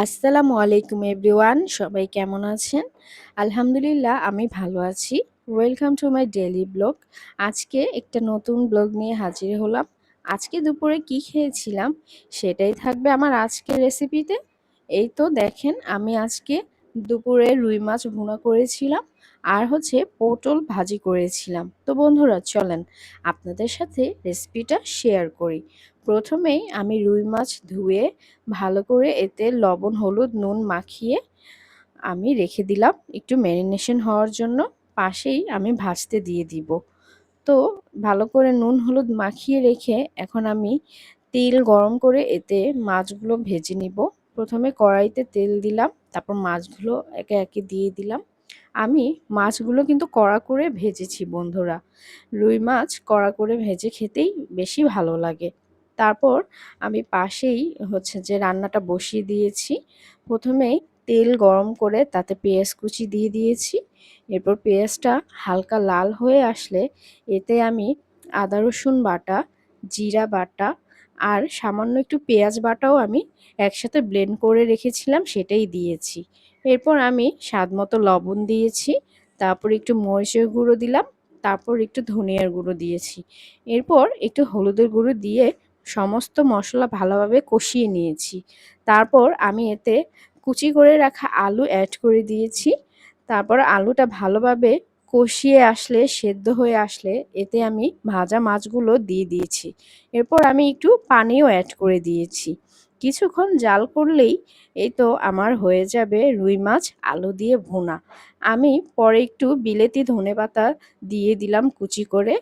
আসসালামু আলাইকুম এভরিওয়ান, সবাই কেমন আছেন? আলহামদুলিল্লাহ আমি ভালো আছি। Welcome to my daily blog. আজকে একটা নতুন ব্লগ নিয়ে হাজির হলাম। আজকে দুপুরে কি খেয়েছিলাম সেটাই থাকবে আমার আজকের রেসিপিতে। এই তো দেখেন, আমি আজকে দুপুরে রুই মাছ ভুনা করেছিলাম আর পটল ভাজি করেছিলাম। তো বন্ধুরা চলেন আপনাদের সাথে রেসিপিটা শেয়ার করি। প্রথমেই আমি রুই মাছ ধুয়ে ভালো করে এতে লবণ, হলুদ, নুন মাখিয়ে আমি রেখে দিলাম একটু ম্যারিনেশন হওয়ার জন্য। পাশেই আমি ভাজতে দিয়ে দিব। তো ভালো করে নুন হলুদ মাখিয়ে রেখে এখন আমি তেল গরম করে এতে মাছগুলো ভেজে নিব। প্রথমে কড়াইতে তেল দিলাম, তারপর মাছগুলো একে একে দিয়ে দিলাম। আমি মাছগুলো কিন্তু কড়া করে ভেজেছি বন্ধুরা। রুই মাছ কড়া করে ভেজে খেতেই বেশি ভালো লাগে। তারপর আমি পাশেই যে রান্নাটা বসিয়ে দিয়েছি। প্রথমেই তেল গরম করে তাতে পেঁয়াজ কুচি দিয়ে দিয়েছি। এরপর পেঁয়াজটা হালকা লাল হয়ে আসলে এতে আমি আদা রসুন বাটা, জিরা বাটা আর সামান্য একটু পেঁয়াজ বাটাও আমি একসাথে ব্লেন্ড করে রেখেছিলাম, সেটাই দিয়েছি। এরপর আমি স্বাদ মতো লবণ দিয়েছি, তারপর একটু মরিচের গুঁড়ো দিলাম, তারপর একটু ধনিয়ার গুঁড়ো দিয়েছি। এরপর একটু হলুদের গুঁড়ো দিয়ে সমস্ত মশলা ভালোভাবে কষিয়ে নিয়েছি। তারপর আমি এতে কুচি করে রাখা আলু অ্যাড করে দিয়েছি। তারপর আলুটা ভালোভাবে কষিয়ে আসলে, সেদ্ধ হয়ে আসলে এতে আমি ভাজা মাছগুলো দিয়ে দিয়েছি। এরপর আমি একটু পানিও অ্যাড করে দিয়েছি। কিছুক্ষণ জাল করলেই এই তো আমার হয়ে যাবে রুই মাছ আলু দিয়ে ভুনা। আমি পরে একটু বিলেতি ধনেপাতা দিয়ে দিলাম কুচি করে।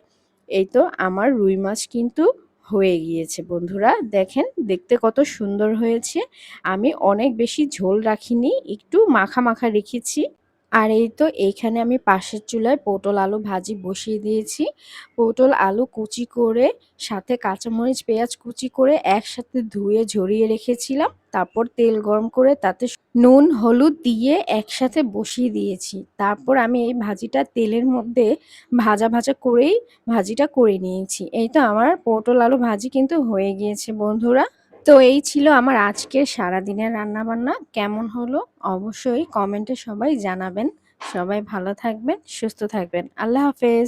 এই তো আমার রুই মাছ কিন্তু হয়ে গিয়েছে বন্ধুরা। দেখেন দেখতে কত সুন্দর হয়েছে। আমি অনেক বেশি ঝোল রাখিনি, একটু মাখা মাখা রেখেছি। আর এই তো এইখানে আমি পাশের চুলায় পটল আলু ভাজি বসিয়ে দিয়েছি। পটল আলু কুচি করে সাথে কাঁচামরিচ পেঁয়াজ কুচি করে একসাথে ধুয়ে ঝরিয়ে রেখেছিলাম। তারপর তেল গরম করে তাতে নুন হলুদ দিয়ে একসাথে বসিয়ে দিয়েছি। তারপর আমি এই ভাজিটা তেলের মধ্যে ভাজা ভাজা করেই ভাজিটা করে নিয়েছি। এই তো আমার পটল আলু ভাজি কিন্তু হয়ে গিয়েছে বন্ধুরা। তো এই ছিল আমার আজকের সারাদিনের রান্নাবান্না। কেমন হলো অবশ্যই কমেন্টে সবাই জানাবেন। সবাই ভালো থাকবেন, সুস্থ থাকবেন। আল্লাহ হাফেজ।